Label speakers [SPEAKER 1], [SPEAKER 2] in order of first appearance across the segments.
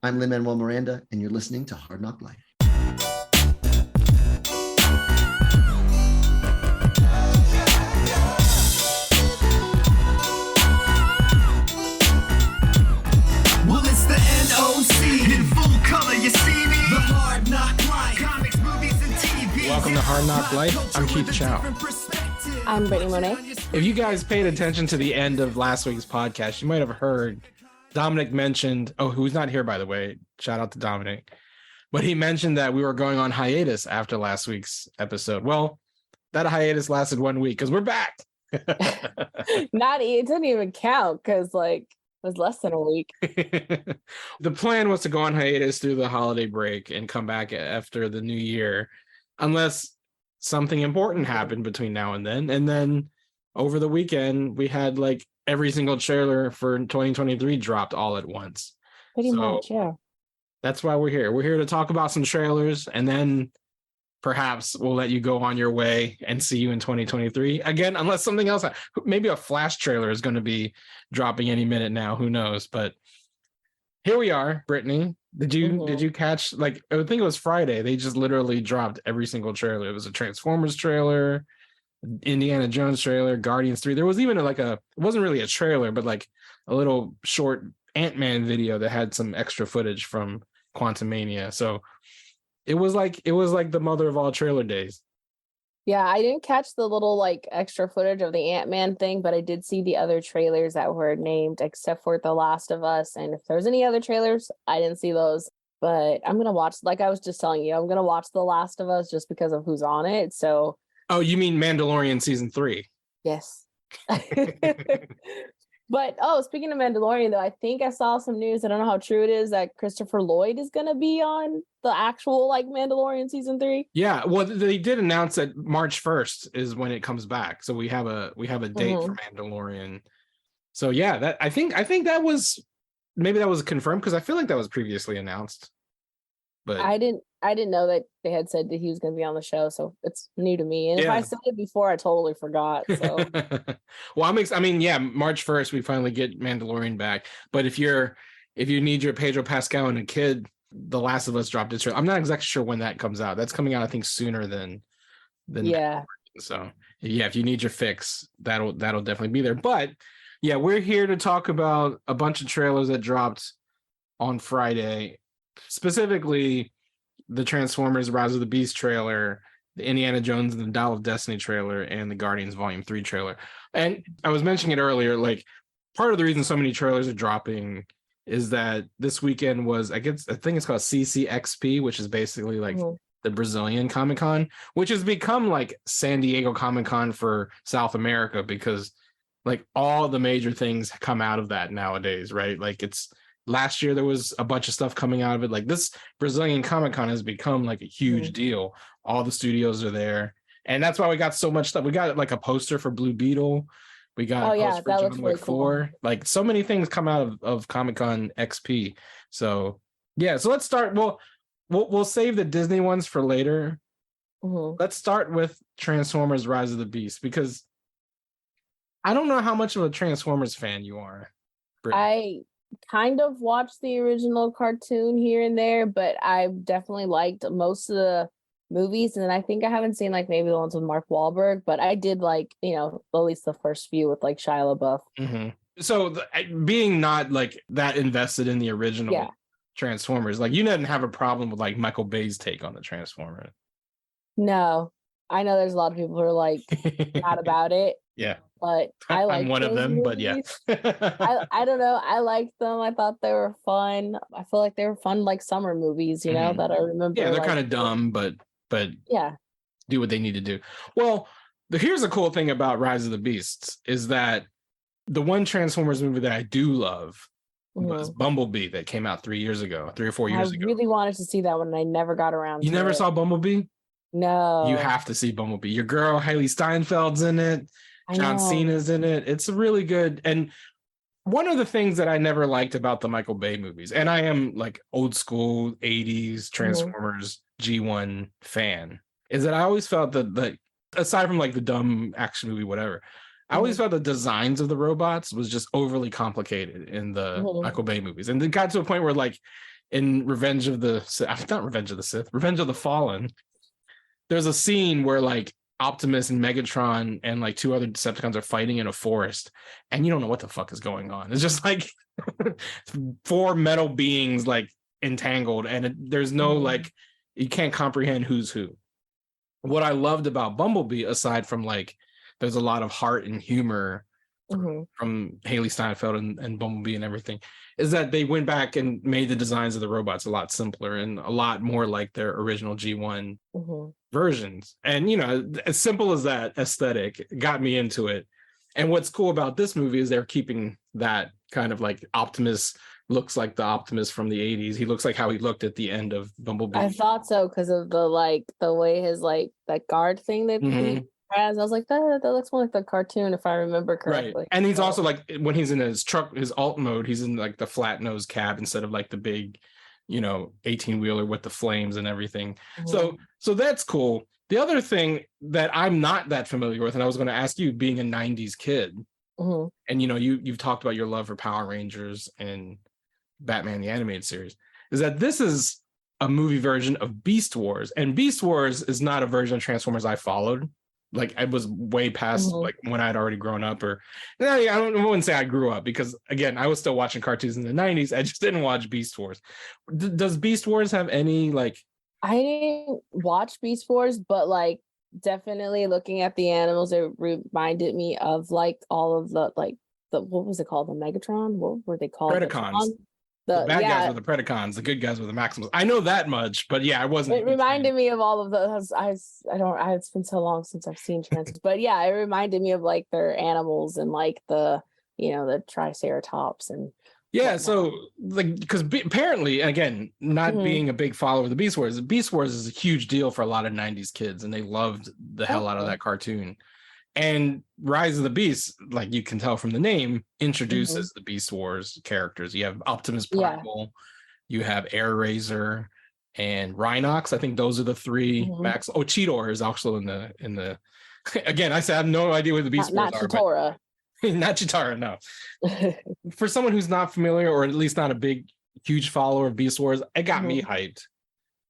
[SPEAKER 1] I'm Lin-Manuel Miranda, and you're listening to Hard NOC Life.
[SPEAKER 2] Well, it's the NOC in full color. You see me? The Hard NOC Life. Comics, movies, and TV.
[SPEAKER 3] Welcome to Hard NOC Life. I'm Keith Chow.
[SPEAKER 4] I'm Britney Monet.
[SPEAKER 3] If you guys paid attention to the end of last week's podcast, you might have heard Dominic mentioned, who's not here, by the way. Shout out to Dominic. But he mentioned that we were going on hiatus after last week's episode. Well, that hiatus lasted 1 week because we're back.
[SPEAKER 4] It didn't even count because it was less than a week.
[SPEAKER 3] The plan was to go on hiatus through the holiday break and come back after the new year, unless something important happened between now and then. And then over the weekend, we had every single trailer for 2023 dropped all at once.
[SPEAKER 4] Pretty much, yeah.
[SPEAKER 3] That's why we're here. We're here to talk about some trailers, and then perhaps we'll let you go on your way and see you in 2023. Again, unless something else, maybe a Flash trailer is going to be dropping any minute now. Who knows? But here we are, Brittany. Did you catch, I think it was Friday, they just literally dropped every single trailer. It was a Transformers trailer, Indiana Jones trailer, Guardians 3. There was even it wasn't really a trailer, but a little short Ant-Man video that had some extra footage from Quantumania. So it was like the mother of all trailer days.
[SPEAKER 4] Yeah, I didn't catch the little extra footage of the Ant-Man thing, but I did see the other trailers that were named except for The Last of Us. And if there's any other trailers, I didn't see those. But I'm going to watch, like I was just telling you, I'm going to watch The Last of Us just because of who's on it. So.
[SPEAKER 3] Oh, you mean Mandalorian season 3?
[SPEAKER 4] Yes. But, speaking of Mandalorian, though, I think I saw some news. I don't know how true it is that Christopher Lloyd is going to be on the actual Mandalorian season 3.
[SPEAKER 3] Yeah, well, they did announce that March 1st is when it comes back. So we have a date for Mandalorian. So yeah, that I think that was confirmed because I feel like that was previously announced. But
[SPEAKER 4] I didn't know that they had said that he was going to be on the show, so it's new to me. And if I said it before, I totally forgot. So,
[SPEAKER 3] well, March 1st we finally get Mandalorian back. But if you need your Pedro Pascal and a kid, The Last of Us dropped its trailer. I'm not exactly sure when that comes out. That's coming out, I think, sooner than
[SPEAKER 4] yeah.
[SPEAKER 3] So yeah, if you need your fix, that'll definitely be there. But yeah, we're here to talk about a bunch of trailers that dropped on Friday. Specifically, the Transformers Rise of the Beast trailer, the Indiana Jones and the Dial of Destiny trailer, and the Guardians Volume 3 trailer. And I was mentioning it earlier, part of the reason so many trailers are dropping is that this weekend was, I think it's called CCXP, which is basically the Brazilian Comic-Con, which has become San Diego Comic-Con for South America because all the major things come out of that nowadays, right? Last year there was a bunch of stuff coming out of it. This Brazilian Comic-Con has become a huge deal. All the studios are there, and that's why we got so much stuff. We got a poster for Blue Beetle. We got a poster for John Wick 4. So many things come out of Comic-Con XP. So yeah, so let's start. We'll save the Disney ones for later. Let's start with Transformers Rise of the Beast because I don't know how much of a Transformers fan you are, Brittany.
[SPEAKER 4] I kind of watched the original cartoon here and there, but I definitely liked most of the movies, and I think I haven't seen maybe the ones with Mark Wahlberg, but I did at least the first few with Shia LaBeouf.
[SPEAKER 3] So being not that invested in the original Transformers, you didn't have a problem with Michael Bay's take on the Transformers.
[SPEAKER 4] No, I know there's a lot of people who are not about it.
[SPEAKER 3] Yeah.
[SPEAKER 4] But I like
[SPEAKER 3] I'm one of them,
[SPEAKER 4] movies.
[SPEAKER 3] But yeah.
[SPEAKER 4] I don't know. I liked them. I thought they were fun. I feel like they were fun summer movies, that I remember.
[SPEAKER 3] Yeah, they're kind of dumb, but
[SPEAKER 4] yeah,
[SPEAKER 3] do what they need to do. Well, here's the cool thing about Rise of the Beasts is that the one Transformers movie that I do love was Bumblebee that came out 3 or 4 years ago.
[SPEAKER 4] I really wanted to see that one and I never got around to it.
[SPEAKER 3] You never saw Bumblebee?
[SPEAKER 4] No.
[SPEAKER 3] You have to see Bumblebee. Your girl Hailey Steinfeld's in it. John Cena's in it. It's really good. And one of the things that I never liked about the Michael Bay movies, and I am old school 80s Transformers G1 fan, is that I always felt that aside from the dumb action movie, whatever, I always felt the designs of the robots was just overly complicated in the Michael Bay movies. And it got to a point where in Revenge of the Sith, not Revenge of the Sith, Revenge of the Fallen, there's a scene where like Optimus and Megatron and like two other Decepticons are fighting in a forest, and you don't know what the fuck is going on. It's just like four metal beings like entangled, and there's no like, you can't comprehend who's who. What I loved about Bumblebee, aside from like there's a lot of heart and humor from Haley Steinfeld and Bumblebee and everything, is that they went back and made the designs of the robots a lot simpler and a lot more like their original G1 versions. And, you know, as simple as that aesthetic got me into it. And what's cool about this movie is they're keeping that kind of like Optimus looks like the Optimus from the 80s. He looks like how he looked at the end of Bumblebee.
[SPEAKER 4] I thought so because of the way his like that guard thing that he has. I was like, that looks more like the cartoon if I remember correctly.
[SPEAKER 3] Right. And he's also like, when he's in his truck, his alt mode, he's in like the flat nose cab instead of like the big, you know, 18-wheeler with the flames and everything. So that's cool. The other thing that I'm not that familiar with, and I was going to ask you, being a 90s kid, and you know, you've talked about your love for Power Rangers and Batman the Animated Series, is that this is a movie version of Beast Wars. And Beast Wars is not a version of Transformers I followed. Like I was way past like when I'd already grown up, or I wouldn't say I grew up, because again, I was still watching cartoons in the 90s. I just didn't watch Beast Wars. Does Beast Wars have any like? I
[SPEAKER 4] didn't watch Beast Wars, but like definitely looking at the animals, it reminded me of like all of the what was it called? The Megatron? What were they called?
[SPEAKER 3] Predacons. The bad guys were the Predacons, the good guys were the Maximus. I know that much, but yeah, I wasn't.
[SPEAKER 4] It reminded me of all of those. It's been so long since I've seen Transformers, but yeah, it reminded me of like their animals and like the, you know, the Triceratops and
[SPEAKER 3] yeah. So like, because apparently, again, not being a big follower of the Beast Wars is a huge deal for a lot of 90s kids, and they loved the hell out of that cartoon. And Rise of the Beast, like you can tell from the name, introduces the Beast Wars characters. You have Optimus Primal, you have Air Razor, and Rhinox. I think those are the three. Max. Oh, Cheetor is also in the. Again, I said I have no idea what the Beast Wars are.
[SPEAKER 4] Cheetora.
[SPEAKER 3] But not Cheetora, no. For someone who's not familiar, or at least not a huge follower of Beast Wars, it got me hyped.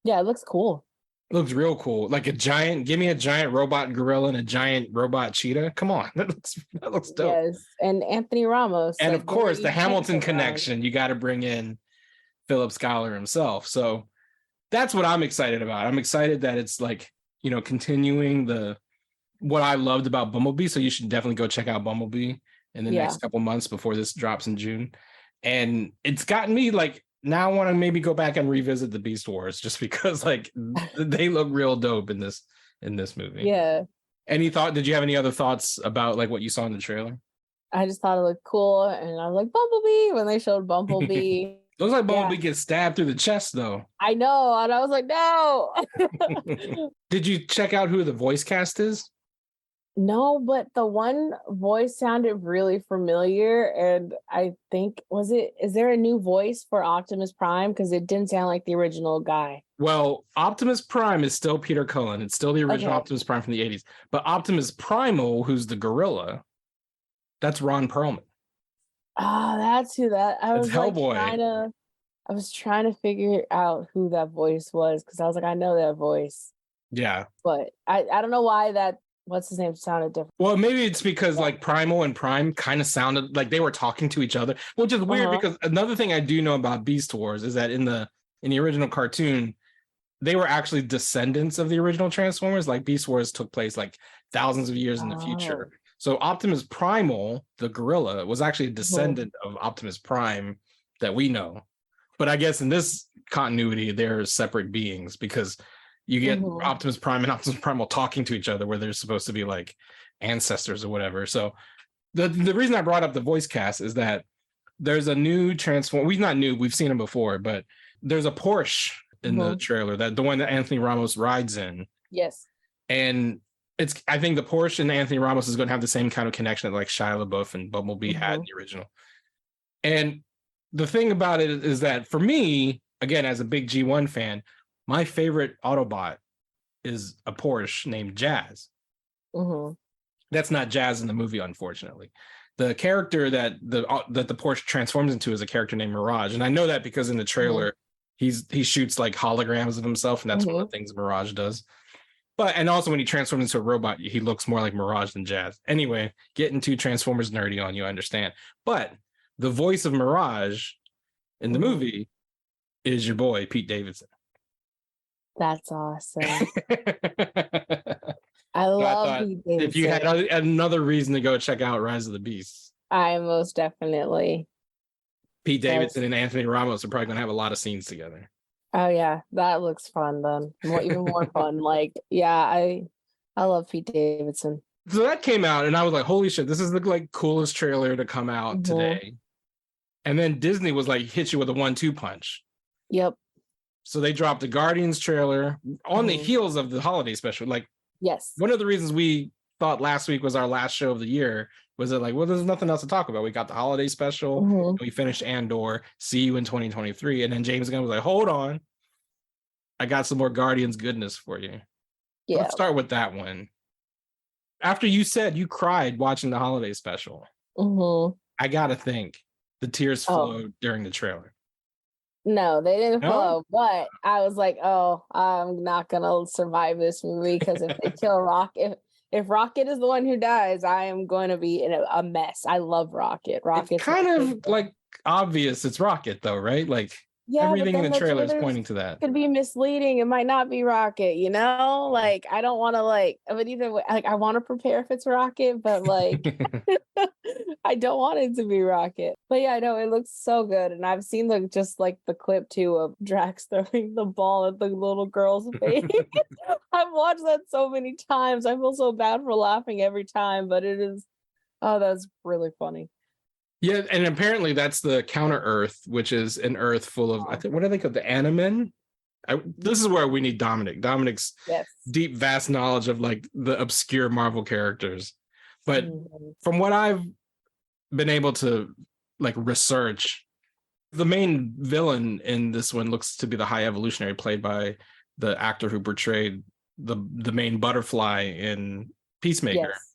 [SPEAKER 4] Yeah, it looks cool.
[SPEAKER 3] Looks real cool. Like give me a giant robot gorilla and a giant robot cheetah. Come on. That looks dope.
[SPEAKER 4] Yes. And Anthony Ramos.
[SPEAKER 3] And of course, the Hamilton connection, you got to bring in Philip Schuyler himself. So that's what I'm excited about. I'm excited that it's like, you know, continuing what I loved about Bumblebee. So you should definitely go check out Bumblebee in the next couple months before this drops in June. And it's gotten me like, now I want to maybe go back and revisit the Beast Wars, just because like they look real dope in this movie.
[SPEAKER 4] Yeah.
[SPEAKER 3] Did you have any other thoughts about like what you saw in the trailer?
[SPEAKER 4] I just thought it looked cool, and I was like, Bumblebee, when they showed Bumblebee.
[SPEAKER 3] Looks like Bumblebee gets stabbed through the chest though.
[SPEAKER 4] I know, and I was like, no.
[SPEAKER 3] Did you check out who the voice cast is?
[SPEAKER 4] No, but the one voice sounded really familiar, and I think is there a new voice for Optimus Prime? Because it didn't sound like the original guy.
[SPEAKER 3] Well, Optimus Prime is still Peter Cullen. It's still the original Optimus Prime from the 80s. But Optimus Primal, who's the gorilla, that's Ron Perlman.
[SPEAKER 4] Oh, that's who that.
[SPEAKER 3] That's Hellboy.
[SPEAKER 4] I was trying to figure out who that voice was, because I was like, I know that voice.
[SPEAKER 3] Yeah.
[SPEAKER 4] But I don't know why what's his name sounded different.
[SPEAKER 3] Well, maybe it's because like Primal and Prime kind of sounded like they were talking to each other, which is weird because another thing I do know about Beast Wars is that in the original cartoon, they were actually descendants of the original Transformers. Like Beast Wars took place like thousands of years in the future. So Optimus Primal, the gorilla, was actually a descendant of Optimus Prime that we know. But I guess in this continuity, they're separate beings, because you get Optimus Prime and Optimus Primal talking to each other where they're supposed to be like ancestors or whatever. So the reason I brought up the voice cast is that there's a new Transformer. We've seen him before, but there's a Porsche in the trailer, that the one that Anthony Ramos rides in.
[SPEAKER 4] Yes.
[SPEAKER 3] And I think the Porsche and Anthony Ramos is going to have the same kind of connection that like Shia LaBeouf and Bumblebee had in the original. And the thing about it is that for me, again, as a big G1 fan, my favorite Autobot is a Porsche named Jazz. That's not Jazz in the movie, unfortunately. The character that the Porsche transforms into is a character named Mirage, and I know that because in the trailer he shoots like holograms of himself, and that's one of the things Mirage does. But and also when he transforms into a robot, he looks more like Mirage than Jazz. Anyway, getting too Transformers nerdy on you, I understand. But the voice of Mirage in the movie is your boy Pete Davidson.
[SPEAKER 4] That's awesome. I love Pete Davidson.
[SPEAKER 3] If you had another reason to go check out Rise of the Beasts,
[SPEAKER 4] I most definitely.
[SPEAKER 3] Pete Davidson and Anthony Ramos are probably going to have a lot of scenes together.
[SPEAKER 4] Oh yeah, that looks fun then. Even more fun. Like, yeah, I love Pete Davidson.
[SPEAKER 3] So that came out, and I was like, "Holy shit! This is the like coolest trailer to come out today." And then Disney was like, "Hit you with a 1-2 punch."
[SPEAKER 4] Yep.
[SPEAKER 3] So they dropped a Guardians trailer on the heels of the holiday special. Like,
[SPEAKER 4] yes,
[SPEAKER 3] one of the reasons we thought last week was our last show of the year was that like, well, there's nothing else to talk about. We got the holiday special, and we finished Andor. See you in 2023. And then James Gunn was like, "Hold on, I got some more Guardians goodness for you." Yeah. Let's start with that one. After you said you cried watching the holiday special, I gotta think the tears flowed during the trailer.
[SPEAKER 4] No, they didn't flow, but I was like, oh, I'm not gonna survive this movie because if they kill Rocket, if Rocket is the one who dies, I am going to be in a mess. I love Rocket. Rocket's
[SPEAKER 3] kind of like obvious it's Rocket though, right? Like, yeah, everything in the trailer is pointing to that.
[SPEAKER 4] Could be misleading. It might not be Rocket, you know? Like, I don't want to but either way, like, I want to prepare if it's Rocket, but like, I don't want it to be Rocket. But yeah, I know it looks so good. And I've seen the clip too of Drax throwing the ball at the little girl's face. I've watched that so many times. I feel so bad for laughing every time, but that's really funny.
[SPEAKER 3] Yeah, and apparently that's the Counter Earth, which is an Earth full of, I think, what are they called? The Animen? This is where we need Dominic. Dominic's deep, vast knowledge of like the obscure Marvel characters. But from what I've been able to like research, the main villain in this one looks to be the High Evolutionary, played by the actor who portrayed the main butterfly in Peacemaker. Yes.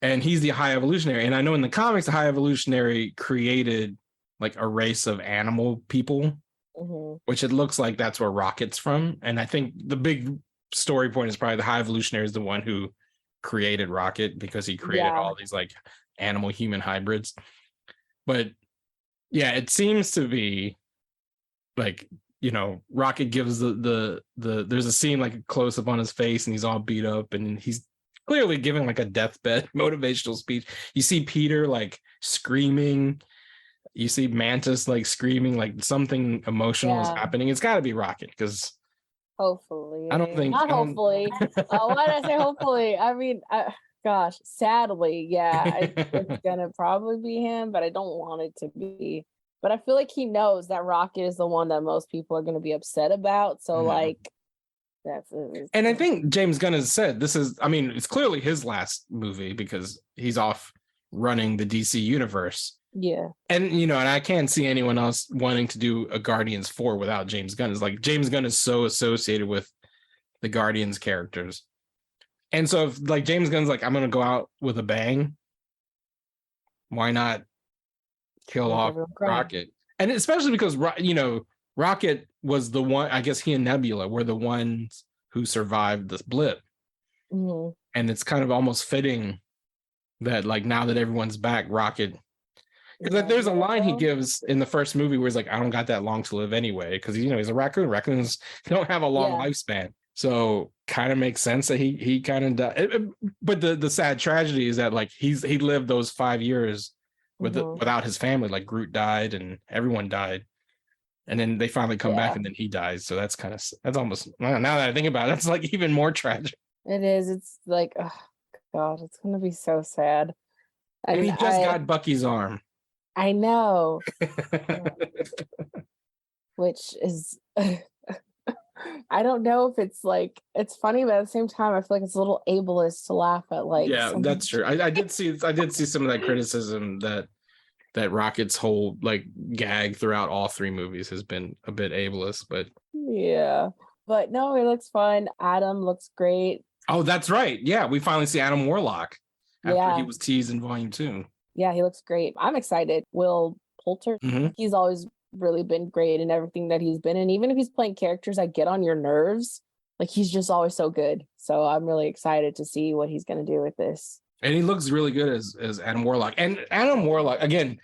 [SPEAKER 3] And he's the High Evolutionary. And I know in the comics, the High Evolutionary created like a race of animal people, which it looks like that's where Rocket's from. And I think the big story point is probably the High Evolutionary is the one who created Rocket because he created all these like animal human hybrids. But yeah, it seems to be like, you know, Rocket gives the there's a scene like a close up on his face and he's all beat up and he's clearly giving like a deathbed motivational speech. You see Peter like screaming. You see Mantis like screaming, like something emotional is happening. It's got to be Rocket because
[SPEAKER 4] hopefully.
[SPEAKER 3] I don't think.
[SPEAKER 4] Not hopefully. Why did I say hopefully? I mean, gosh, sadly, it's gonna probably be him, but I don't want it to be. But I feel like he knows that Rocket is the one that most people are gonna be upset about. So like.
[SPEAKER 3] And I think James Gunn has said this is, I mean, it's clearly his last movie because he's off running the DC universe.
[SPEAKER 4] Yeah.
[SPEAKER 3] And, you know, and I can't see anyone else wanting to do a Guardians 4 without James Gunn. It's like James Gunn is so associated with the Guardians characters. And so if like James Gunn's like, I'm going to go out with a bang, why not kill off Rocket? And especially because, you know, Rocket was the one, I guess he and Nebula were the ones who survived this blip. And it's kind of almost fitting that like now that everyone's back, Rocket, because like, there's a line he gives in the first movie where he's like, I don't got that long to live anyway. Because, you know, he's a raccoon. Raccoons don't have a long lifespan. So kind of makes sense that he kind of died. But the sad tragedy is that like he lived those 5 years without his family. Like Groot died and everyone died. And then they finally come back and then he dies. So that's almost, now that I think about it, that's like even more tragic.
[SPEAKER 4] It is. It's like, oh God, it's going to be so sad.
[SPEAKER 3] And he just got Bucky's arm.
[SPEAKER 4] I know. Which is, I don't know if it's like, it's funny, but at the same time, I feel like it's a little ableist to laugh at. Like,
[SPEAKER 3] yeah, that's true. I did see some of that criticism that Rocket's whole like gag throughout all three movies has been a bit ableist, but
[SPEAKER 4] yeah, but no, it looks fun. Adam looks great.
[SPEAKER 3] Oh, that's right. Yeah, we finally see Adam WarRock after he was teased in Volume 2.
[SPEAKER 4] Yeah, he looks great. I'm excited. Will Poulter, he's always really been great in everything that he's been in. Even if he's playing characters that get on your nerves, like he's just always so good. So I'm really excited to see what he's going to do with this.
[SPEAKER 3] And he looks really good as Adam WarRock. And Adam WarRock, again,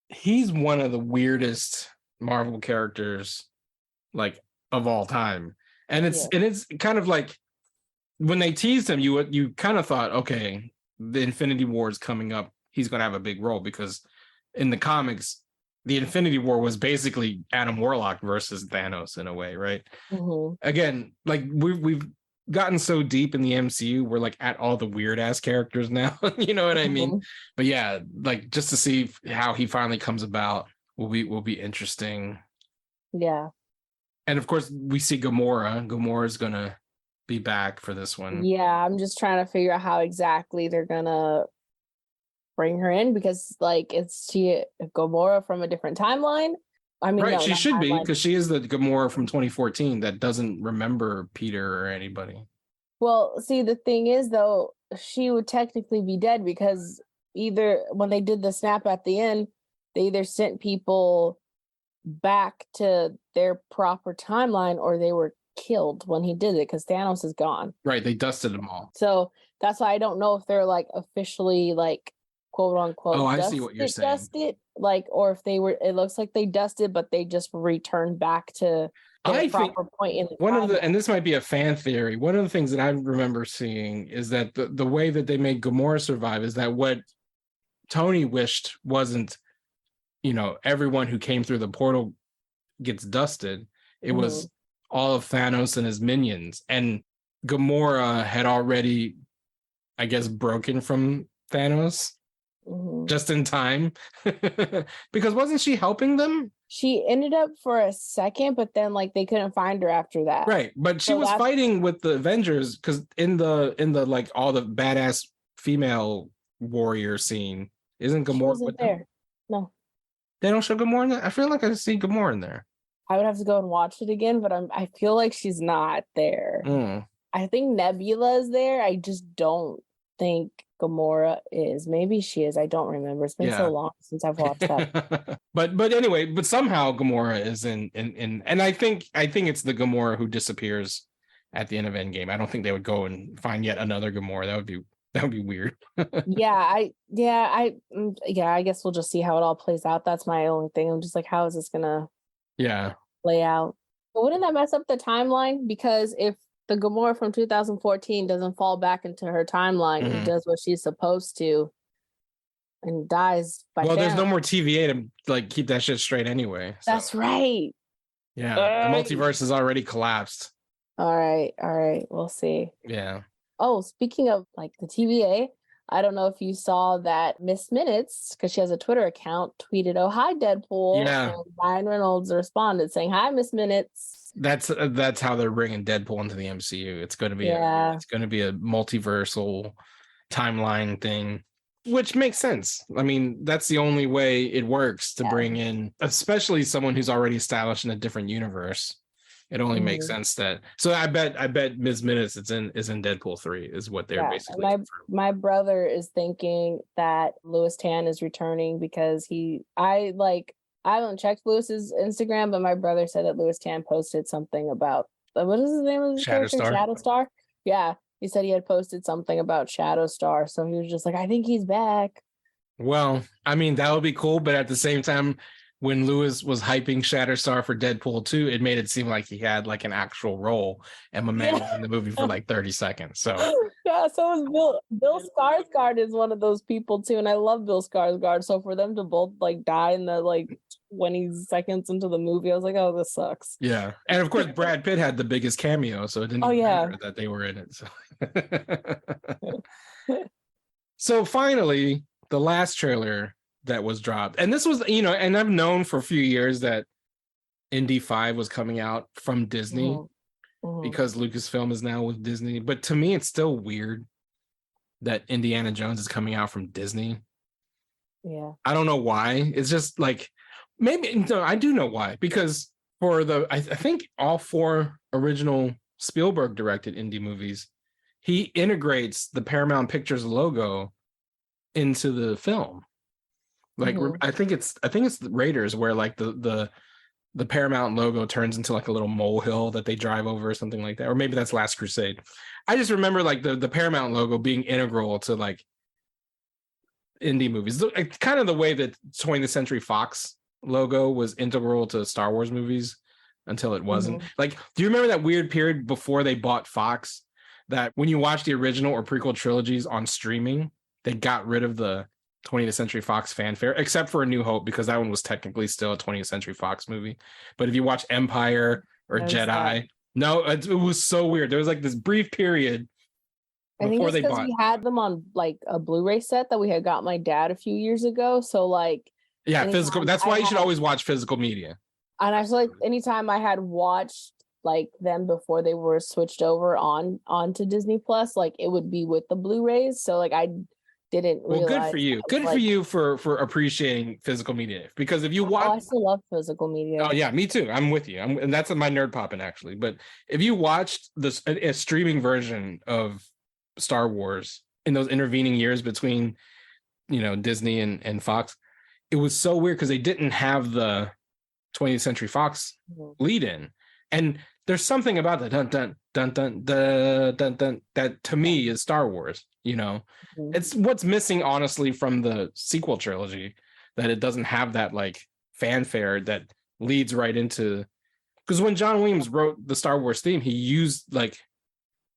[SPEAKER 3] he's one of the weirdest Marvel characters like of all time. And it's kind of like when they teased him, you kind of thought, okay, the Infinity War is coming up. He's going to have a big role because in the comics, the Infinity War was basically Adam WarRock versus Thanos in a way, right?
[SPEAKER 4] Mm-hmm.
[SPEAKER 3] Again, like we've gotten so deep in the MCU, we're like at all the weird ass characters now. You know what I mean? But yeah, like just to see how he finally comes about will be interesting.
[SPEAKER 4] Yeah.
[SPEAKER 3] And of course, we see Gamora. Gamora's gonna be back for this one.
[SPEAKER 4] Yeah, I'm just trying to figure out how exactly they're gonna bring her in because, like, it's she Gamora from a different timeline. I mean,
[SPEAKER 3] right?
[SPEAKER 4] no,
[SPEAKER 3] She
[SPEAKER 4] not
[SPEAKER 3] should be
[SPEAKER 4] timeline.
[SPEAKER 3] because she is the Gamora from 2014 that doesn't remember Peter or anybody.
[SPEAKER 4] Well, see, the thing is, though, she would technically be dead because either when they did the snap at the end, they either sent people back to their proper timeline or they were killed when he did it because Thanos is gone.
[SPEAKER 3] Right? They dusted them all.
[SPEAKER 4] So that's why I don't know if they're like officially like quote unquote.
[SPEAKER 3] Oh, I see what you're saying.
[SPEAKER 4] Dusted, like, or if they were. It looks like they dusted, but they just returned back to their proper point in the
[SPEAKER 3] one
[SPEAKER 4] timeline.
[SPEAKER 3] of the, and this might be a fan theory, one of the things that I remember seeing is that the way that they made Gamora survive is that what Tony wished wasn't, you know, everyone who came through the portal gets dusted. It was all of Thanos and his minions. And Gamora had already, I guess, broken from Thanos just in time. Because wasn't she helping them?
[SPEAKER 4] She ended up for a second, but then like they couldn't find her after that.
[SPEAKER 3] Right. But she was fighting with the Avengers because in the like all the badass female warrior scene, isn't Gamora with
[SPEAKER 4] there?
[SPEAKER 3] them?
[SPEAKER 4] No.
[SPEAKER 3] They don't show Gamora in there? I feel like I see Gamora in there.
[SPEAKER 4] I would have to go and watch it again, but I feel like she's not there. I think Nebula is there. I just don't think Gamora is. Maybe she is. I don't remember. It's been so long since I've watched that.
[SPEAKER 3] but anyway, but somehow Gamora is in and I think it's the Gamora who disappears at the end of Endgame. I don't think they would go and find yet another Gamora. That would be weird. I guess we'll just see how it all plays out. That's my only thing. I'm just like, how is this gonna play out? But wouldn't that mess up the timeline? Because if the Gamora from 2014 doesn't fall back into her timeline and does what she's supposed to and dies by there's no more TVA to like keep that shit straight anyway. So.
[SPEAKER 4] That's right.
[SPEAKER 3] Yeah. The multiverse has already collapsed.
[SPEAKER 4] All right. We'll see.
[SPEAKER 3] Yeah.
[SPEAKER 4] Oh, speaking of like the TVA, I don't know if you saw that Miss Minutes, because she has a Twitter account, tweeted, "Oh, hi, Deadpool."
[SPEAKER 3] Yeah.
[SPEAKER 4] And Ryan Reynolds responded saying, "Hi, Miss Minutes."
[SPEAKER 3] That's how they're bringing Deadpool into the MCU. It's going to be a multiversal timeline thing, which makes sense. I mean, that's the only way it works to bring in, especially someone who's already established in a different universe. It only makes sense that. So I bet Ms. Minutes is in Deadpool 3 is what they're basically.
[SPEAKER 4] My brother is thinking that Louis Tan is returning because I haven't checked Lewis's Instagram, but my brother said that Louis Tan posted something about what is his name of the character? Shadowstar. Yeah, he said he had posted something about Shadowstar, so he was just like, I think he's back.
[SPEAKER 3] Well, I mean, that would be cool, but at the same time, when Lewis was hyping Shatterstar for Deadpool 2, it made it seem like he had like an actual role, and my man was in the movie for like 30 seconds. So
[SPEAKER 4] yeah, so is Bill Skarsgård is one of those people too, and I love Bill Skarsgård. So for them to both like die in the like 20 seconds into the movie, I was like, oh, this sucks.
[SPEAKER 3] Yeah, and of course Brad Pitt had the biggest cameo, so it didn't matter that they were in it. So, so finally, the last trailer that was dropped, and this was, and I've known for a few years that Indy 5 was coming out from Disney because Lucasfilm is now with Disney, but to me it's still weird that Indiana Jones is coming out from Disney. I don't know why. It's just like, I do know why, because for I think all 4 original Spielberg directed Indy movies, he integrates the Paramount Pictures logo into the film. Like I think it's the Raiders where like the the Paramount logo turns into like a little molehill that they drive over or something like that. Or maybe that's Last Crusade. I just remember like the Paramount logo being integral to like indie movies. Kind of the way that 20th Century Fox logo was integral to Star Wars movies until it wasn't. Like, do you remember that weird period before they bought Fox that when you watch the original or prequel trilogies on streaming, they got rid of the 20th Century Fox fanfare, except for A New Hope, because that one was technically still a 20th Century Fox movie. But if you watch Empire or Jedi, no, it was so weird. There was like this brief period
[SPEAKER 4] I think it's because we had them on like a Blu-ray set that we had got my dad a few years ago. So like,
[SPEAKER 3] yeah, physical. That's why you should always watch physical media.
[SPEAKER 4] And I feel like anytime I had watched like them before they were switched over onto Disney Plus, like it would be with the Blu-rays. So like I didn't realize.
[SPEAKER 3] Well, good for you. Good for you for appreciating physical media. Because if you watch,
[SPEAKER 4] I still love physical media.
[SPEAKER 3] Oh yeah, me too. I'm with you. And that's my nerd popping actually. But if you watched this a streaming version of Star Wars in those intervening years between, Disney and Fox, it was so weird because they didn't have the 20th Century Fox lead in, and there's something about that dun dun dun dun dun dun dun that to me is Star Wars. It's what's missing honestly from the sequel trilogy, that it doesn't have that like fanfare that leads right into, because when John Williams wrote the Star Wars theme, he used like,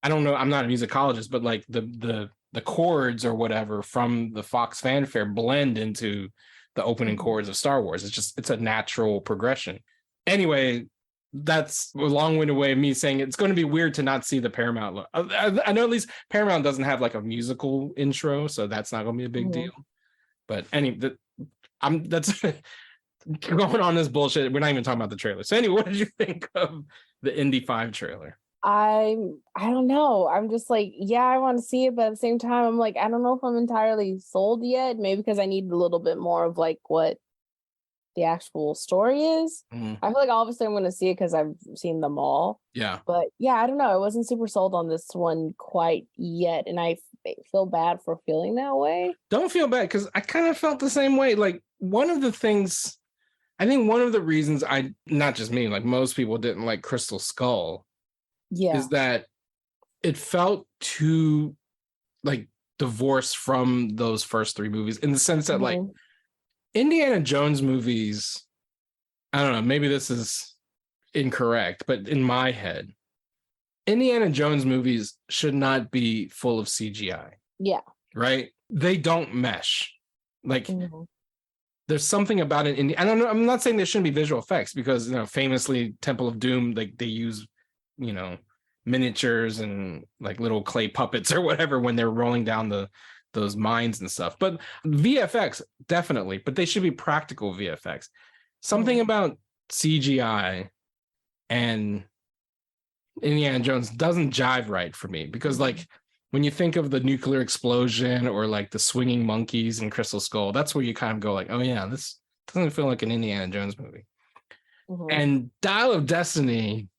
[SPEAKER 3] I don't know, I'm not a musicologist, but like the chords or whatever from the Fox fanfare blend into the opening chords of Star Wars. It's a natural progression. Anyway, that's a long-winded way of me saying it's going to be weird to not see the Paramount. I know at least Paramount doesn't have like a musical intro, so that's not going to be a big deal. But that's going on this bullshit. We're not even talking about the trailer. So anyway, what did you think of the Indy 5 trailer?
[SPEAKER 4] I don't know. I'm just like, yeah, I want to see it, but at the same time, I'm like, I don't know if I'm entirely sold yet. Maybe because I need a little bit more of like what the actual story is. I feel like obviously I'm going to see it because I've seen them all.
[SPEAKER 3] Yeah.
[SPEAKER 4] But yeah, I don't know. I wasn't super sold on this one quite yet. And I feel bad for feeling that way.
[SPEAKER 3] Don't feel bad, because I kind of felt the same way. Like one of the reasons not just me, like most people didn't like Crystal Skull. Yeah. Is that it felt too like divorced from those first three movies, in the sense that like Indiana Jones movies, I don't know, maybe this is incorrect, but in my head, Indiana Jones movies should not be full of CGI. Yeah. Right? They don't mesh. Like there's something about it. I don't know. I'm not saying there shouldn't be visual effects, because famously Temple of Doom, like they use miniatures and like little clay puppets or whatever when they're rolling down those mines and stuff. But VFX definitely, but they should be practical VFX. Something about CGI and Indiana Jones doesn't jive right for me, because like when you think of the nuclear explosion or like the swinging monkeys in Crystal Skull, that's where you kind of go like, oh yeah, this doesn't feel like an Indiana Jones movie. And Dial of Destiny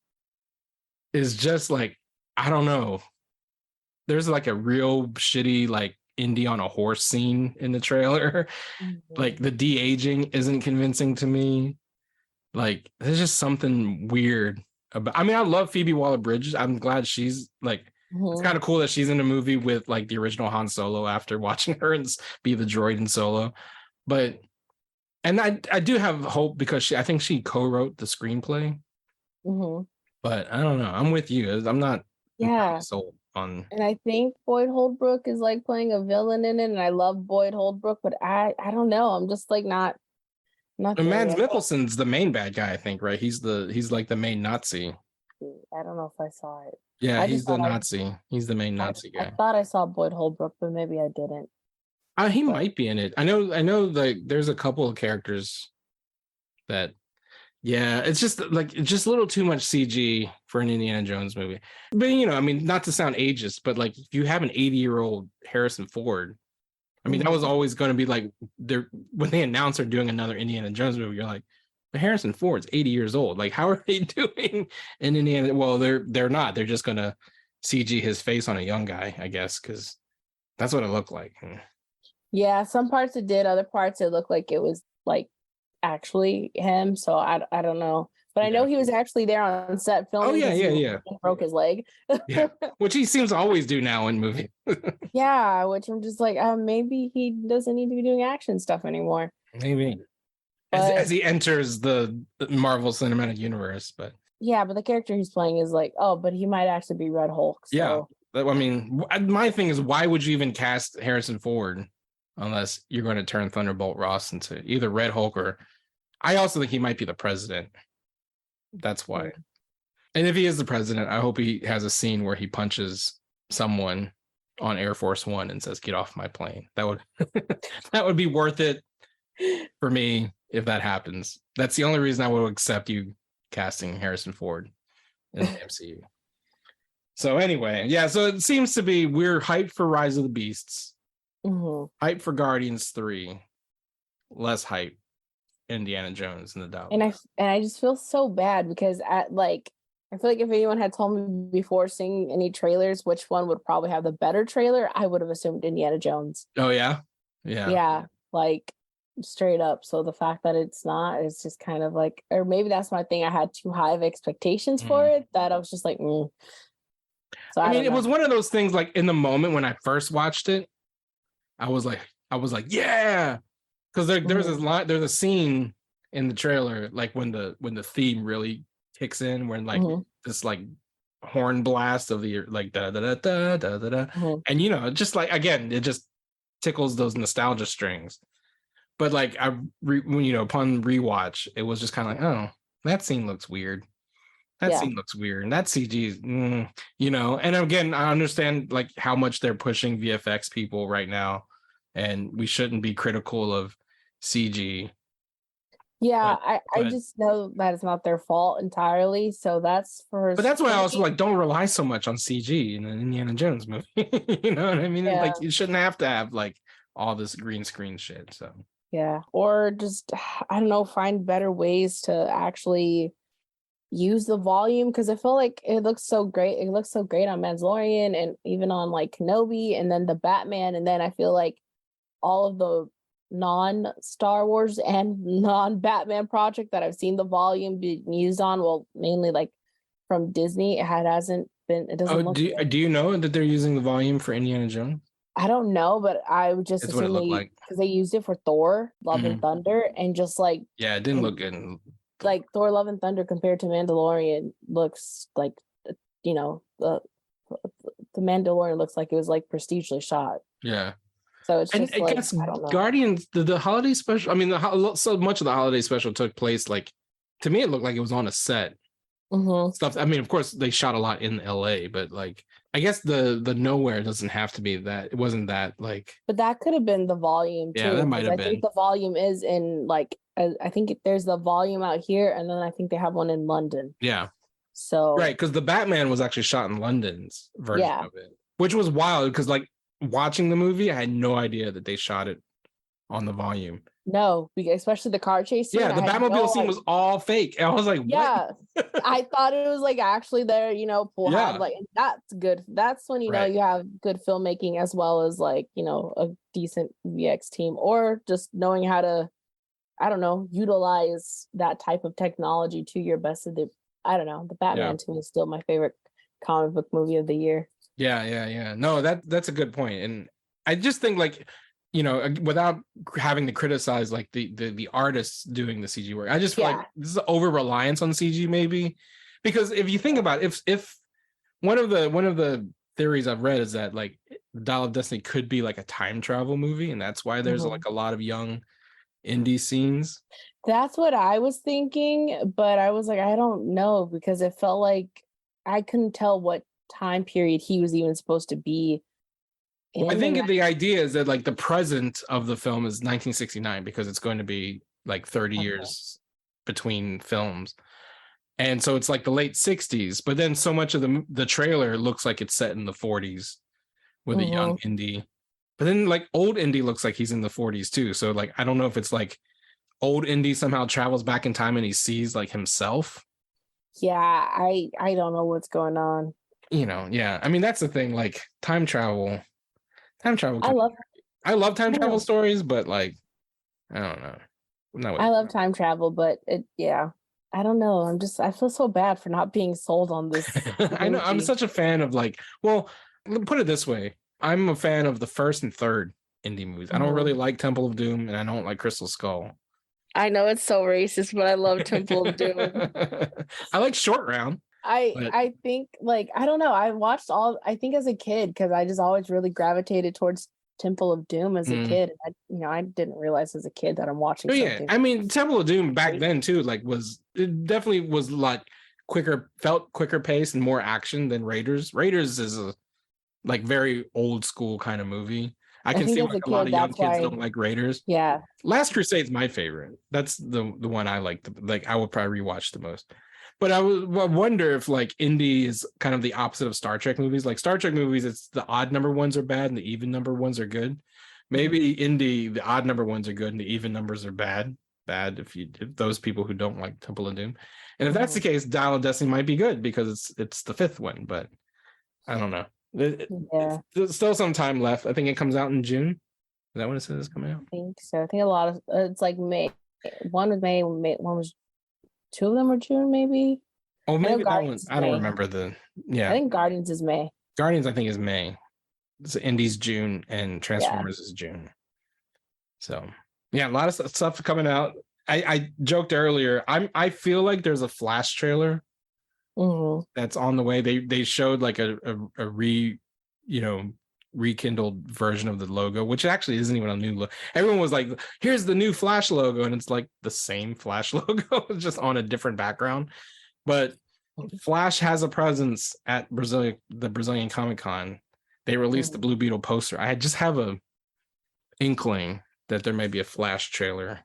[SPEAKER 3] is just like, I don't know. There's like a real shitty like Indy on a horse scene in the trailer. Like the de-aging isn't convincing to me. Like there's just something weird about. I mean, I love Phoebe Waller-Bridge. I'm glad she's like. It's kind of cool that she's in a movie with like the original Han Solo after watching her and be the droid in Solo. But I do have hope, because I think she co-wrote the screenplay. But I don't know. I'm with you. I'm not sold on.
[SPEAKER 4] And I think Boyd Holbrook is like playing a villain in it, and I love Boyd Holbrook, but I don't know. I'm just like not.
[SPEAKER 3] And Mads Mikkelsen's the main bad guy, I think, right? He's like the main Nazi.
[SPEAKER 4] I don't know if I saw it.
[SPEAKER 3] Yeah, he's the Nazi. He's the main Nazi guy.
[SPEAKER 4] I thought I saw Boyd Holbrook, but maybe I didn't.
[SPEAKER 3] He might be in it. I know. Like there's a couple of characters that. Yeah, it's just a little too much CG for an Indiana Jones movie. But I mean, not to sound ageist, but like if you have an 80-year-old Harrison Ford, I mean, that was always going to be like when they announced they're doing another Indiana Jones movie, you're like, but Harrison Ford's 80 years old. Like, how are they doing an Indiana? Well, they're not. They're just gonna CG his face on a young guy, I guess, because that's what it looked like.
[SPEAKER 4] Yeah, some parts it did. Other parts it looked like it was like actually him. So I don't know. But I know he was actually there on set filming.
[SPEAKER 3] Oh, yeah,
[SPEAKER 4] 'cause he
[SPEAKER 3] yeah.
[SPEAKER 4] broke his leg.
[SPEAKER 3] Yeah, which he seems to always do now in movies.
[SPEAKER 4] Yeah, which I'm just like, maybe he doesn't need to be doing action stuff anymore.
[SPEAKER 3] Maybe
[SPEAKER 4] But
[SPEAKER 3] as he enters the Marvel Cinematic Universe, but
[SPEAKER 4] yeah, but the character he's playing is like, oh, but he might actually be Red Hulk. So.
[SPEAKER 3] yeah. I mean, my thing is, why would you even cast Harrison Ford unless you're going to turn Thunderbolt Ross into either Red Hulk or? I also think he might be the president. That's why. And if he is the president, I hope he has a scene where he punches someone on Air Force One and says, "Get off my plane." That would that would be worth it for me if that happens. That's the only reason I would accept you casting Harrison Ford in the MCU. So anyway, yeah. So it seems to be we're hyped for Rise of the Beasts, hyped for Guardians 3, less hype Indiana Jones and the Daleks.
[SPEAKER 4] And I just feel so bad because I feel like if anyone had told me before seeing any trailers which one would probably have the better trailer, I would have assumed Indiana Jones.
[SPEAKER 3] Oh yeah,
[SPEAKER 4] like straight up. So the fact that it's not, it's just kind of like, or maybe that's my thing. I had too high of expectations for it that I was just like, So
[SPEAKER 3] I mean, it was one of those things. Like in the moment when I first watched it, I was like, yeah. Because there's this line, there's a scene in the trailer, like when the theme really kicks in, when like this like horn blast of the like da da da da da da da, and just like again, it just tickles those nostalgia strings. But like upon rewatch, it was just kind of like, oh, that scene looks weird. Scene looks weird, and that CG is, And again, I understand like how much they're pushing VFX people right now, and we shouldn't be critical of CG.
[SPEAKER 4] Yeah, I just know that it's not their fault entirely. So that's for.
[SPEAKER 3] But that's why I also like don't rely so much on CG in an Indiana Jones movie. You know what I mean?
[SPEAKER 4] Yeah.
[SPEAKER 3] Like you shouldn't have to have like all this green screen shit. So
[SPEAKER 4] yeah, or just I don't know, find better ways to actually use the volume because I feel like it looks so great. It looks so great on Mandalorian and even on like Kenobi and then the Batman, and then I feel like all of the non-Star Wars and non-Batman project that I've seen the volume being used on, well, mainly like from Disney, it hasn't been. It doesn't.
[SPEAKER 3] Do you know that they're using the volume for Indiana Jones?
[SPEAKER 4] I don't know, but I would just assume because they used it for Thor: Love and Thunder, and just like
[SPEAKER 3] it didn't look good.
[SPEAKER 4] Like Thor: Love and Thunder compared to Mandalorian looks like, the Mandalorian looks like it was like prestigely shot.
[SPEAKER 3] Yeah.
[SPEAKER 4] So it's just
[SPEAKER 3] I guess
[SPEAKER 4] I don't know.
[SPEAKER 3] Guardians, the holiday special. I mean, so much of the holiday special took place like, to me, it looked like it was on a set. Stuff. I mean, of course, they shot a lot in LA, but like, I guess the nowhere doesn't have to be that. It wasn't that like.
[SPEAKER 4] But that could have been the volume too.
[SPEAKER 3] Yeah, that might have been.
[SPEAKER 4] I think the volume is in like. I think there's the volume out here, and then I think they have one in London.
[SPEAKER 3] Yeah.
[SPEAKER 4] So.
[SPEAKER 3] Right, because the Batman was actually shot in London's version of it, which was wild. Because like watching the movie, I had no idea that they shot it on the volume.
[SPEAKER 4] No, especially the car chase scene.
[SPEAKER 3] Yeah, the Batmobile scene was all fake. And I was like, what?
[SPEAKER 4] Yeah, I thought it was like actually there, had like that's good. That's when you have good filmmaking as well as like, a decent VX team or just knowing how to, I don't know, utilize that type of technology to your best of the, I don't know. The Batman to me is still my favorite comic book movie of the year.
[SPEAKER 3] Yeah. No, that's a good point. And I just think like, without having to criticize like the artists doing the CG work, I just feel like this is over reliance on CG maybe, because if you think about it, if one of the theories I've read is that like Dial of Destiny could be like a time travel movie, and that's why there's like a lot of young indie scenes.
[SPEAKER 4] That's what I was thinking, but I was like, I don't know, because it felt like I couldn't tell what time period he was even supposed to be.
[SPEAKER 3] Well, I think the idea is that like the present of the film is 1969 because it's going to be like 30 years between films. And so it's like the late 60s, but then so much of the trailer looks like it's set in the 40s with a young Indy. But then like old Indy looks like he's in the 40s too. So like I don't know if it's like old Indy somehow travels back in time and he sees like himself.
[SPEAKER 4] Yeah, I don't know what's going on.
[SPEAKER 3] Yeah. I mean, that's the thing, like time travel. I love time travel stories, but like, I don't know. Not
[SPEAKER 4] I love time travel, but I don't know. I feel so bad for not being sold on this.
[SPEAKER 3] I know. I'm
[SPEAKER 4] movie.
[SPEAKER 3] such a fan of well, put it this way. I'm a fan of the first and third indie movies. I don't really like Temple of Doom and I don't like Crystal Skull.
[SPEAKER 4] I know it's so racist, but I love Temple of Doom.
[SPEAKER 3] I like Short Round.
[SPEAKER 4] I think I don't know. I watched I think as a kid because I just always really gravitated towards Temple of Doom as a kid. I didn't realize as a kid that I'm watching something.
[SPEAKER 3] I mean, Temple of Doom back then too, it definitely was felt quicker pace and more action than Raiders. Raiders is a very old school kind of movie. I can see why a lot of young kids don't like Raiders.
[SPEAKER 4] Yeah.
[SPEAKER 3] Last Crusade's my favorite. That's the one I like. I would probably rewatch the most. But I wonder if indie is kind of the opposite of Star Trek movies. Like Star Trek movies, it's the odd number ones are bad and the even number ones are good. Maybe indie, the odd number ones are good and the even numbers are bad. Bad if those people who don't like Temple of Doom. And if that's the case, Dial of Destiny might be good because it's the fifth one. But I don't know. There's still some time left. I think it comes out in June. Is that when it says it's coming out?
[SPEAKER 4] I think so. I think a lot of it's May. One was May. One was two of them were June, maybe.
[SPEAKER 3] Oh, maybe that one. I don't remember I
[SPEAKER 4] think Guardians is May.
[SPEAKER 3] Guardians, I think, is May. So Indie's June and Transformers is June. So yeah, a lot of stuff coming out. I joked earlier. I feel like there's a Flash trailer. That's on the way. They showed a rekindled version of the logo, which actually isn't even a new logo. Everyone was like, here's the new Flash logo, and it's the same Flash logo, just on a different background. But Flash has a presence at the Brazilian Comic-Con. They released the Blue Beetle poster. I just have a inkling that there may be a Flash trailer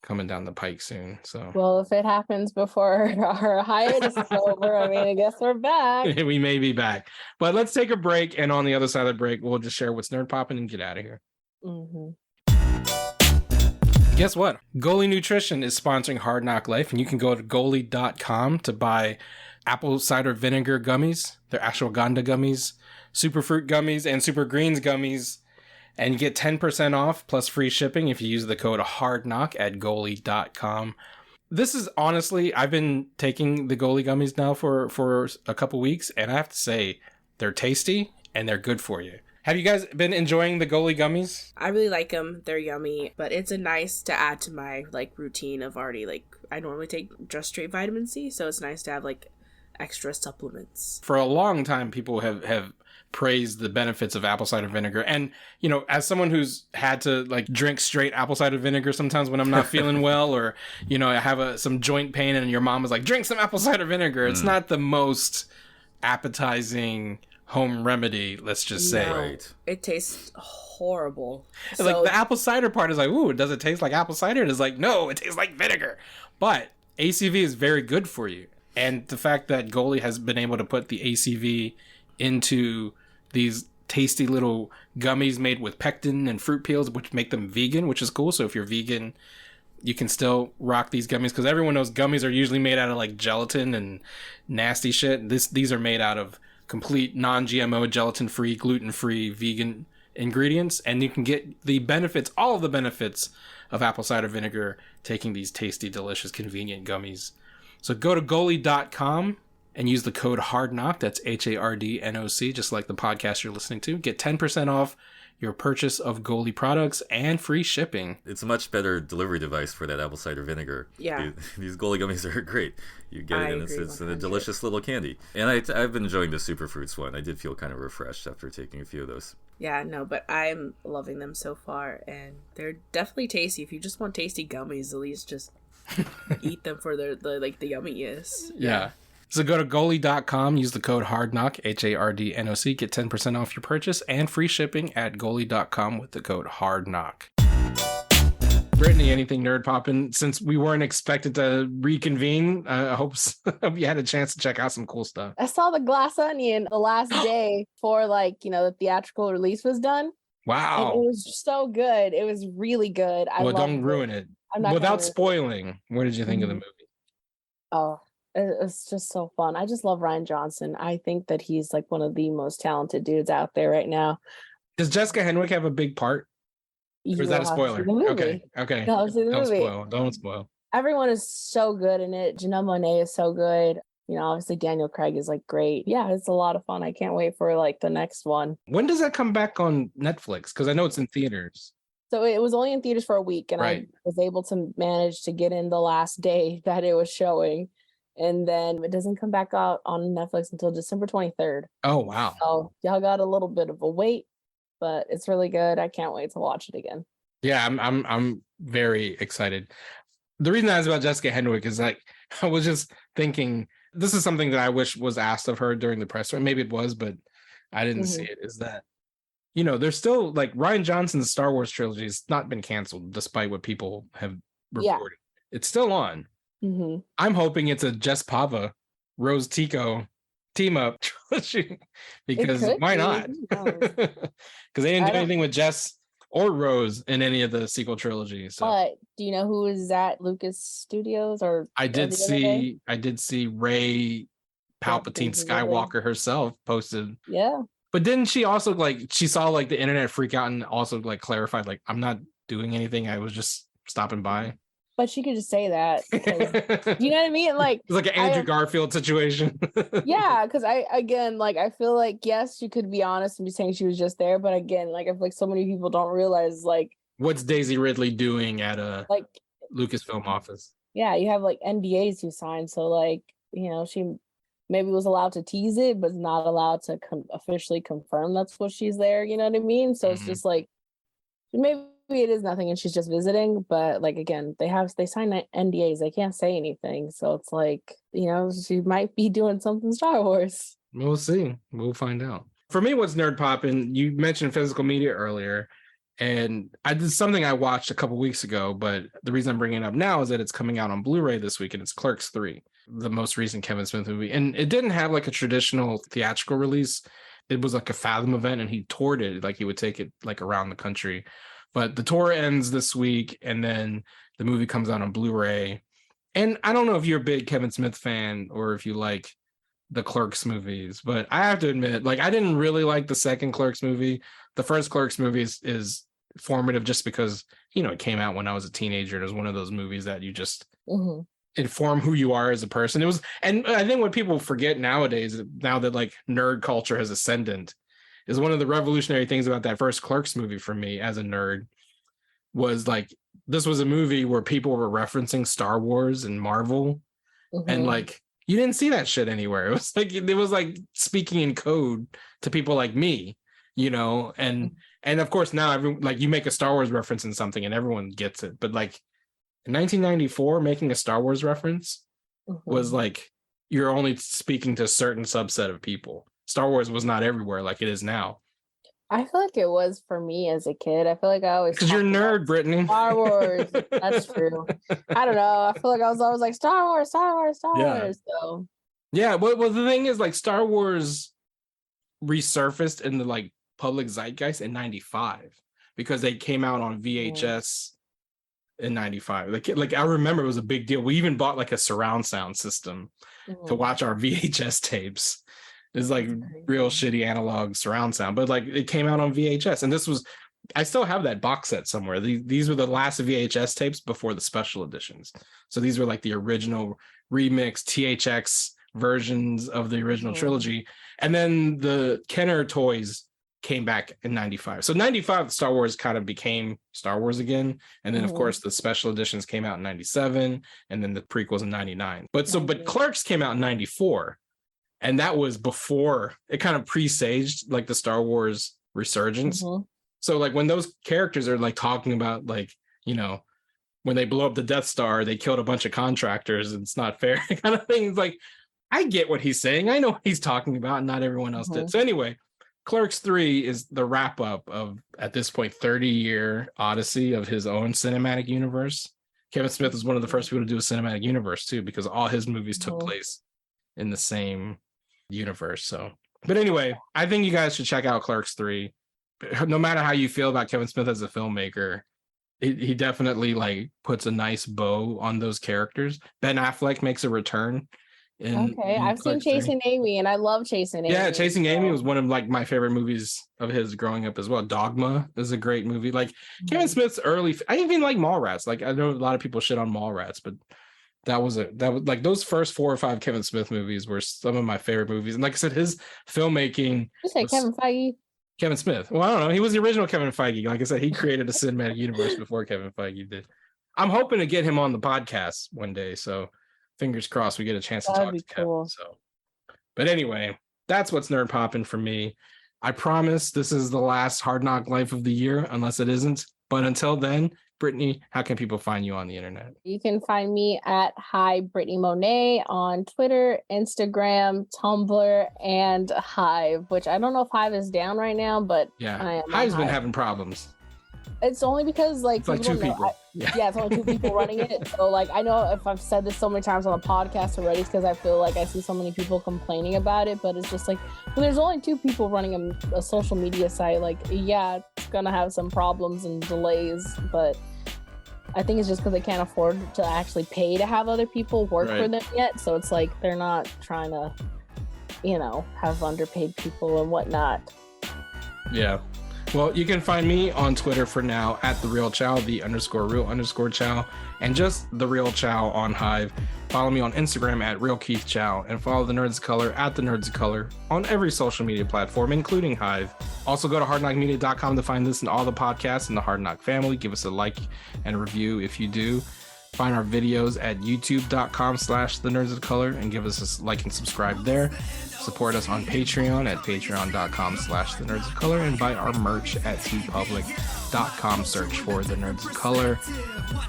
[SPEAKER 3] coming down the pike soon. So,
[SPEAKER 4] well, if it happens before our hiatus is over, I guess we're back.
[SPEAKER 3] We may be back, but let's take a break. And on the other side of the break, we'll just share what's nerd popping and get out of here. Guess what? Goalie Nutrition is sponsoring Hard Knock Life, and you can go to goalie.com to buy apple cider vinegar gummies, their ashwagandha gummies, superfruit gummies, and super greens gummies. And you get 10% off plus free shipping if you use the code HARDKNOCK at goalie.com. This is honestly, I've been taking the goalie gummies now for a couple weeks, and I have to say, they're tasty and they're good for you. Have you guys been enjoying the goalie gummies?
[SPEAKER 5] I really like them. They're yummy, but it's a nice to add to my routine of already I normally take just straight vitamin C, so it's nice to have extra supplements.
[SPEAKER 3] For a long time, people have praised the benefits of apple cider vinegar. And, as someone who's had to drink straight apple cider vinegar sometimes when I'm not feeling well, or, I have some joint pain and your mom was like, drink some apple cider vinegar. It's not the most appetizing home remedy, let's just say.
[SPEAKER 5] Right. It tastes horrible.
[SPEAKER 3] The apple cider part is ooh, does it taste like apple cider? It is no, it tastes like vinegar. But ACV is very good for you. And the fact that Goalie has been able to put the ACV into these tasty little gummies made with pectin and fruit peels, which make them vegan, which is cool. So if you're vegan, you can still rock these gummies, because everyone knows gummies are usually made out of gelatin and nasty shit. These are made out of complete non-GMO, gelatin-free, gluten-free, vegan ingredients, and you can get all of the benefits of apple cider vinegar taking these tasty, delicious, convenient gummies. So go to goalie.com and use the code HARDKNOCK, that's HARDNOC, just like the podcast you're listening to. Get 10% off your purchase of Goalie products and free shipping.
[SPEAKER 6] It's a much better delivery device for that apple cider vinegar.
[SPEAKER 5] Yeah.
[SPEAKER 6] These Goalie gummies are great. You get it, and it's a delicious little candy. And I've been enjoying the super fruits one. I did feel kind of refreshed after taking a few of those.
[SPEAKER 5] Yeah, no, but I'm loving them so far, and they're definitely tasty. If you just want tasty gummies, at least just eat them for the yumminess.
[SPEAKER 3] Yeah. So go to goalie.com, use the code HARDKNOCK, HARDNOC, get 10% off your purchase and free shipping at goalie.com with the code HARDKNOCK. Brittany, anything nerd popping? Since we weren't expected to reconvene, I hope you had a chance to check out some cool stuff.
[SPEAKER 4] I saw The Glass Onion the last day before the theatrical release was done.
[SPEAKER 3] Wow.
[SPEAKER 4] And it was so good. It was really good.
[SPEAKER 3] Don't ruin it. Without spoiling, what did you think of the movie?
[SPEAKER 4] Oh, it's just so fun. I just love Rian Johnson. I think that he's one of the most talented dudes out there right now.
[SPEAKER 3] Does Jessica Henwick have a big part?
[SPEAKER 4] You
[SPEAKER 3] Or is that a
[SPEAKER 4] will have to see
[SPEAKER 3] spoiler?
[SPEAKER 4] the movie.
[SPEAKER 3] Okay. Okay.
[SPEAKER 4] You'll have to see the
[SPEAKER 3] Don't
[SPEAKER 4] movie.
[SPEAKER 3] spoil. Don't spoil.
[SPEAKER 4] Everyone is so good in it. Janelle Monáe is so good. You know, obviously Daniel Craig is like great. Yeah, it's a lot of fun. I can't wait for like the next one.
[SPEAKER 3] When does that come back on Netflix? Because I know it's in theaters.
[SPEAKER 4] So it was only in theaters for a week, and
[SPEAKER 3] Right.
[SPEAKER 4] I was able to manage to get in the last day that it was showing. And then it doesn't come back out on Netflix until December 23rd.
[SPEAKER 3] Oh wow.
[SPEAKER 4] So y'all got a little bit of a wait, but it's really good. I can't wait to watch it again.
[SPEAKER 3] Yeah, I'm very excited. The reason I asked about Jessica Henwick is like I was just thinking this is something that I wish was asked of her during the press run. Maybe it was, but I didn't see it. Is that there's still like Rian Johnson's Star Wars trilogy has not been canceled despite what people have reported. Yeah. It's still on. Mm-hmm. I'm hoping it's a Jess Pava, Rose Tico team up trilogy because why not? Because they didn't do anything with Jess or Rose in any of the sequel trilogies. So.
[SPEAKER 4] But do you know who is at Lucas Studios? Or
[SPEAKER 3] I did see Rey Palpatine Skywalker herself posted.
[SPEAKER 4] Yeah.
[SPEAKER 3] But didn't she also she saw the internet freak out and also clarified I'm not doing anything. I was just stopping by.
[SPEAKER 4] But she could just say that. You know what I mean?
[SPEAKER 3] It's like an Andrew Garfield situation.
[SPEAKER 4] Yeah, because I feel like, yes, she could be honest and be saying she was just there. But again, I feel like so many people don't realize
[SPEAKER 3] what's Daisy Ridley doing at a Lucasfilm office? Yeah,
[SPEAKER 4] you have NDAs you signed. So she maybe was allowed to tease it, but not allowed to officially confirm that's what she's there. You know what I mean? So it's just maybe it is nothing and she's just visiting, but again, they sign NDAs, they can't say anything, so it's she might be doing something Star Wars.
[SPEAKER 3] We'll see, we'll find out. For me, what's nerd popping, you mentioned physical media earlier, and I did something I watched a couple weeks ago, but the reason I'm bringing it up now is that it's coming out on Blu-ray this week, and it's Clerks 3, the most recent Kevin Smith movie, and it didn't have a traditional theatrical release. It was a Fathom event, and he toured it, he would take it around the country. But the tour ends this week, and then the movie comes out on Blu-ray. And I don't know if you're a big Kevin Smith fan or if you like the Clerks movies, but I have to admit, I didn't really like the second Clerks movie. The first Clerks movie is formative just because, it came out when I was a teenager. It was one of those movies that you just inform who you are as a person. It was, and I think what people forget nowadays, now that nerd culture has ascended, is one of the revolutionary things about that first Clerks movie for me as a nerd was this was a movie where people were referencing Star Wars and Marvel, and you didn't see that shit anywhere. It was speaking in code to people like me, and of course now everyone, you make a Star Wars reference in something and everyone gets it, but in 1994 making a Star Wars reference was you're only speaking to a certain subset of people. Star Wars was not everywhere like it is now.
[SPEAKER 4] I feel like it was for me as a kid. I feel like I always
[SPEAKER 3] because you're a nerd, Brittany.
[SPEAKER 4] Star Wars. That's true. I don't know. I feel like I was always Star Wars. So
[SPEAKER 3] yeah. Well, the thing is, Star Wars resurfaced in the public zeitgeist in '95 because they came out on VHS in '95. I remember it was a big deal. We even bought a surround sound system to watch our VHS tapes. It's real shitty analog surround sound, but it came out on VHS, and I still have that box set somewhere. These were the last VHS tapes before the special editions. So these were the original remix THX versions of the original trilogy. And then the Kenner toys came back in '95. So '95, Star Wars kind of became Star Wars again. And then of course the special editions came out in '97, and then the prequels in '99. But Clerks came out in '94. And that was before it kind of presaged the Star Wars resurgence. So when those characters are talking about when they blow up the Death Star, they killed a bunch of contractors and it's not fair kind of things. I get what he's saying. I know what he's talking about, and not everyone else did. So anyway, Clerks 3 is the wrap up of, at this point, 30-year odyssey of his own cinematic universe. Kevin Smith was one of the first people to do a cinematic universe too, because all his movies took place in the same universe. So, but anyway, I think you guys should check out Clerks 3. No matter how you feel about Kevin Smith as a filmmaker, he definitely puts a nice bow on those characters. Ben Affleck makes a return
[SPEAKER 4] Okay, I've seen
[SPEAKER 3] Clark Gray.
[SPEAKER 4] Chasing Amy, and I love Chasing Amy.
[SPEAKER 3] Yeah, Chasing Amy
[SPEAKER 4] so-
[SPEAKER 3] was one of like my favorite movies of his growing up as well. Dogma is a great movie. Like Kevin Smith's early, I even like Mallrats. Like I know a lot of people shit on Mallrats, but that was like those first 4 or 5 Kevin Smith movies were some of my favorite movies. And like I said, his filmmaking.
[SPEAKER 4] You say
[SPEAKER 3] was-
[SPEAKER 4] Kevin Feige?
[SPEAKER 3] Kevin Smith. Well, I don't know. He was the original Kevin Feige. Like I said, he created a cinematic universe before Kevin Feige did. I'm hoping to get him on the podcast one day. So fingers crossed we get a chance to
[SPEAKER 4] That'd
[SPEAKER 3] talk
[SPEAKER 4] be
[SPEAKER 3] to Kevin.
[SPEAKER 4] cool.
[SPEAKER 3] So, but anyway, that's what's nerd popping for me. I promise this is the last Hard Knock Life of the year, unless it isn't. But until then, Brittany, how can people find you on the internet?
[SPEAKER 4] You can find me at Hi Brittany Monet on Twitter, Instagram, Tumblr, and Hive, which I don't know if Hive is down right now, but
[SPEAKER 3] Yeah,
[SPEAKER 4] I am on
[SPEAKER 3] Hive's been
[SPEAKER 4] Hive.
[SPEAKER 3] having problems.
[SPEAKER 4] It's only because like
[SPEAKER 3] It's like
[SPEAKER 4] people
[SPEAKER 3] 2
[SPEAKER 4] don't know.
[SPEAKER 3] people. Yeah.
[SPEAKER 4] Yeah, it's only 2 people running it. So like I know if I've said this so many times on the podcast already, it's because I feel like I see so many people complaining about it. But it's just like when there's only 2 people running a social media site, like yeah, it's gonna have some problems and delays. But I think it's just because they can't afford to actually pay to have other people work for
[SPEAKER 3] Right.
[SPEAKER 4] them yet. So it's like they're not trying to, have underpaid people and whatnot.
[SPEAKER 3] Yeah. Well, you can find me on Twitter for now at the real Chow, _real_Chow, and just the real Chow on Hive. Follow me on Instagram at real Keith Chow, and follow the Nerds of Color at the Nerds of Color on every social media platform, including Hive. Also, go to hardknockmedia.com to find this and all the podcasts in the Hard Knock family. Give us a like and a review if you do. Find our videos at youtube.com/the Nerds of Color and give us a like and subscribe there. Support us on Patreon at patreon.com/the Nerds of Color and buy our merch at tpublic.com. Search for the Nerds of Color.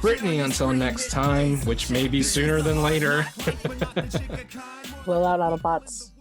[SPEAKER 3] Brittany, until next time, which may be sooner than later.
[SPEAKER 4] Will out of bots.